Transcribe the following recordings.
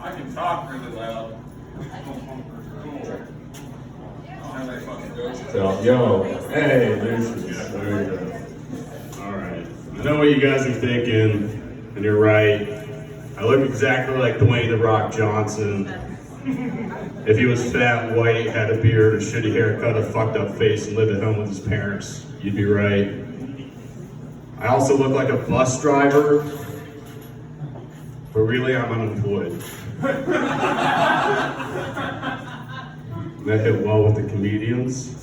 I can talk really loud. Cool. How they fucking go. So, yo, hey, Lucius. There you go. Alright. I know what you guys are thinking, and you're right. I look exactly like Dwayne "The Rock" Johnson. If he was fat, white, had a beard, a shitty haircut, a fucked up face, and lived at home with his parents, you'd be right. I also look like a bus driver, but really I'm unemployed. That hit well with the comedians.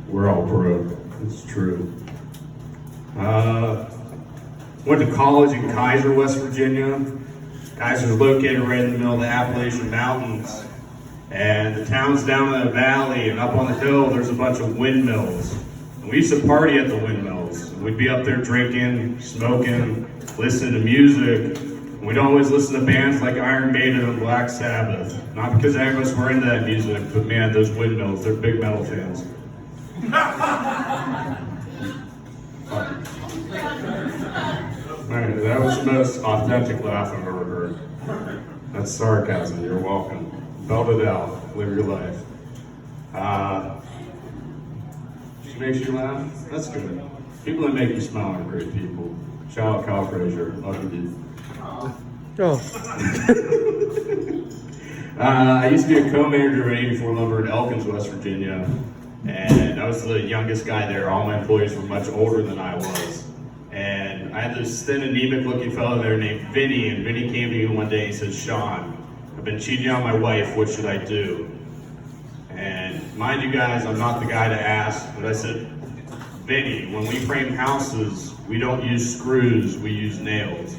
We're all broke, it's true. Went to college in Kaiser, West Virginia. Kaiser's located right in the middle of the Appalachian Mountains. And the town's down in the valley, and up on the hill there's a bunch of windmills. And we used to party at the windmills. We'd be up there drinking, smoking, listening to music. And we'd always listen to bands like Iron Maiden and Black Sabbath. Not because any of us were into that music, but man, those windmills, they're big metal fans. Alright, that was the most authentic laugh I've ever heard. That's sarcasm, you're welcome. Belt it out, live your life. She makes you laugh? That's good. People that make you smile are great people. Shout out Kyle Frazier, love you dude. Oh. I used to be a co-manager of 84 Lumber in Elkins, West Virginia. And I was the youngest guy there. All my employees were much older than I was. And I had this thin, anemic looking fellow there named Vinny, and Vinny came to me one day and said, "Sean, I've been cheating on my wife, what should I do?" And mind you guys, I'm not the guy to ask, but I said, "Vinny, when we frame houses, we don't use screws, we use nails.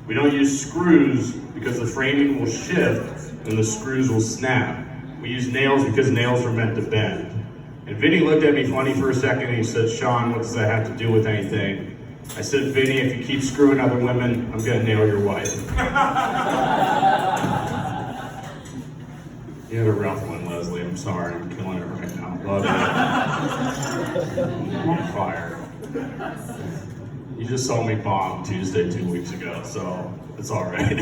We don't use screws because the framing will shift and the screws will snap. We use nails because nails are meant to bend." And Vinny looked at me funny for a second and he said, "Sean, what does that have to do with anything?" I said, "Vinny, if you keep screwing other women, I'm gonna nail your wife." You had a rough one, Leslie. I'm sorry. I'm killing it right now. Love you. I'm on fire. You just saw me bomb Tuesday 2 weeks ago, so it's all right.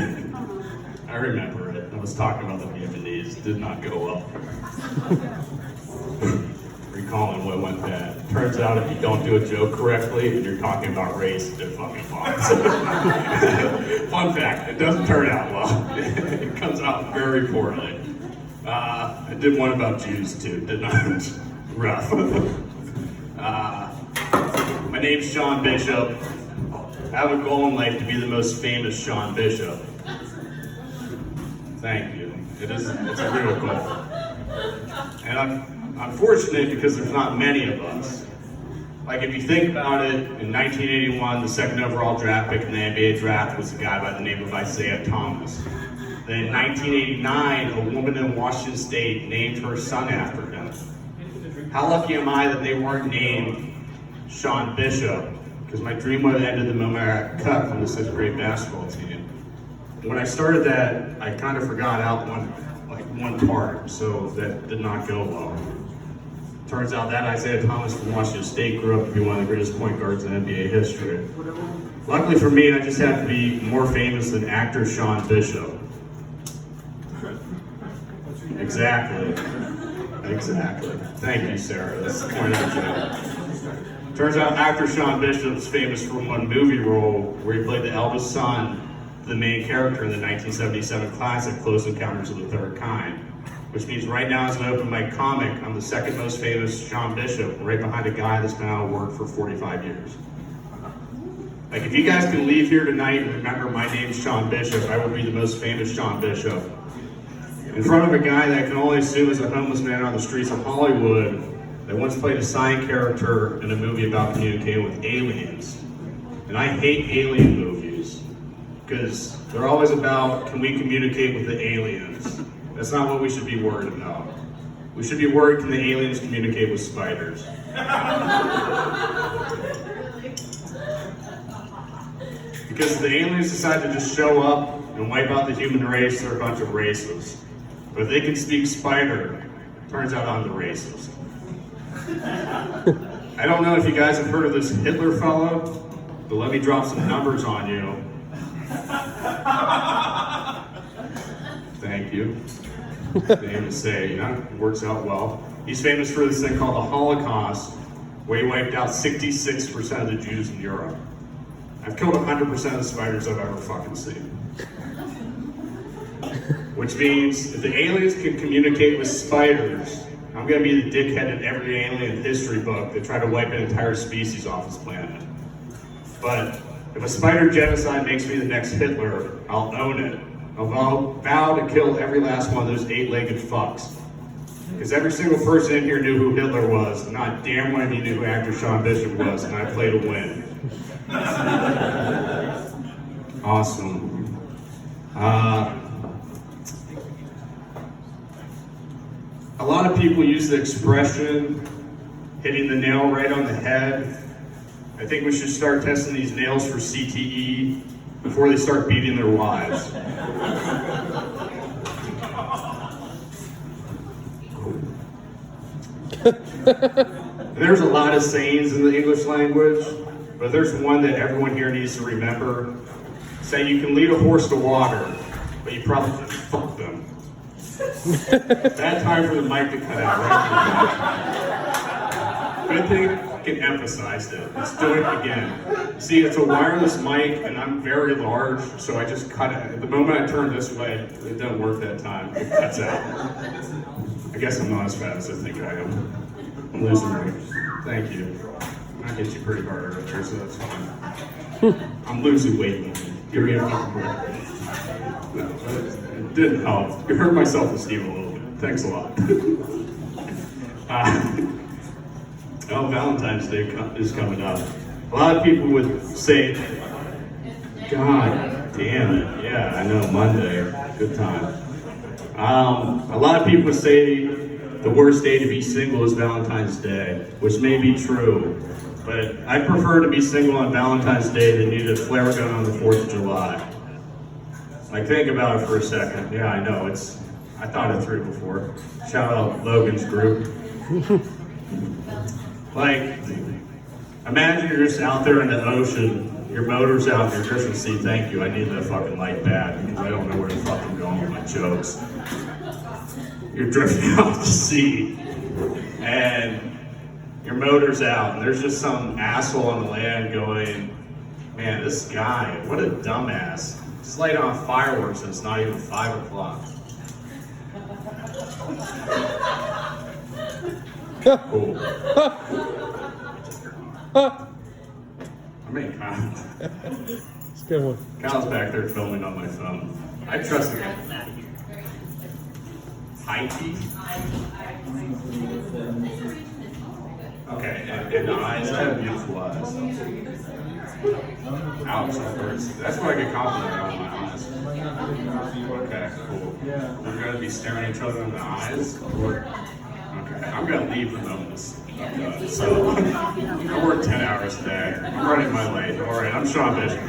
I remember it. I was talking about the Vietnamese. Did not go well. Recalling what went bad. Turns out if you don't do a joke correctly and you're talking about race, they're fucking bombs. Fun fact, it doesn't turn out well. It comes out very poorly. I did one about Jews too, did not. Rough. My name's Sean Bishop. I have a goal in life to be the most famous Sean Bishop. Thank you. It's a real goal. And I'm fortunate because there's not many of us. Like if you think about it, in 1981, the second overall draft pick in the NBA draft was a guy by the name of Isaiah Thomas. Then in 1989, a woman in Washington State named her son after him. How lucky am I that they weren't named Sean Bishop? Because my dream would have ended the moment I got cut from the 6th grade basketball team. When I started that, I kind of forgot out one part, so that did not go well. Turns out that Isaiah Thomas from Washington State grew up to be one of the greatest point guards in NBA history. Luckily for me, I just have to be more famous than actor Sean Bishop. Exactly. Thank you, Sarah. That's the point of the joke. Turns out actor Sean Bishop's famous for one movie role where he played the eldest son to the main character in the 1977 classic Close Encounters of the Third Kind. Which means right now as an open mic comic, I'm the second most famous Sean Bishop, right behind a guy that's been out of work for 45 years. Like if you guys can leave here tonight and remember my name's Sean Bishop, I will be the most famous Sean Bishop. In front of a guy that I can only assume is a homeless man on the streets of Hollywood that once played a side character in a movie about communicating with aliens. And I hate alien movies because they're always about, can we communicate with the aliens? That's not what we should be worried about. We should be worried, can the aliens communicate with spiders? Because if the aliens decide to just show up and wipe out the human race, they're a bunch of racists. But if they can speak spider, turns out I'm the racist. I don't know if you guys have heard of this Hitler fellow, but let me drop some numbers on you. thank you. Name to say, it works out well. He's famous for this thing called the Holocaust, where he wiped out 66% of the Jews in Europe. I've killed 100% of the spiders I've ever fucking seen. Which means if the aliens can communicate with spiders, I'm gonna be the dickhead in every alien history book that try to wipe an entire species off this planet. But if a spider genocide makes me the next Hitler, I'll own it. I'll vow to kill every last one of those 8-legged fucks. Because every single person in here knew who Hitler was, and not damn one of you knew who actor Sean Bishop was, and I play to win. Awesome. A lot of people use the expression, hitting the nail right on the head. I think we should start testing these nails for CTE before they start beating their wives. There's a lot of sayings in the English language, but there's one that everyone here needs to remember. Say you can lead a horse to water, but you probably shouldn't fuck them. Bad time for the mic to cut out, right? Good thing I can emphasize it. Let's do it again. See, it's a wireless mic, and I'm very large, so I just cut it. The moment I turn this way, it doesn't work that time. It cuts out. I guess I'm not as fat as I think I am. I'm losing weight. Thank you. I hit you pretty hard right there, so that's fine. I'm losing weight. Give me a fucking break. No, it didn't help. It hurt my self-esteem a little bit. Thanks a lot. Valentine's Day is coming up. A lot of people would say, God damn it. Yeah, I know, Monday. Good time. A lot of people would say the worst day to be single is Valentine's Day, which may be true. But I prefer to be single on Valentine's Day than need a flare gun on the 4th of July. Like, think about it for a second. Yeah, I know, I thought it through before. Shout out Logan's group. Like, imagine you're just out there in the ocean, your motor's out, and you're drifting to sea, thank you, I need that fucking light bad, because I don't know where the fuck I'm going with my jokes. You're drifting out to sea, and your motor's out, and there's just some asshole on the land going, man, this guy, what a dumbass. Just light on fireworks and it's not even 5 o'clock. Cool. I mean, Kyle. It's a good one. Kyle's back there filming on my phone. I trust him. High tea? Okay, and the eyes, I have beautiful eyes. Ouch, that hurts. That's why I get complimented on my eyes. Okay, cool. We're gonna be staring at each other in the eyes? Okay, I'm gonna leave the moment this so, I work 10 hours a day. I'm running my lane. Alright, I'm Sean Bishop.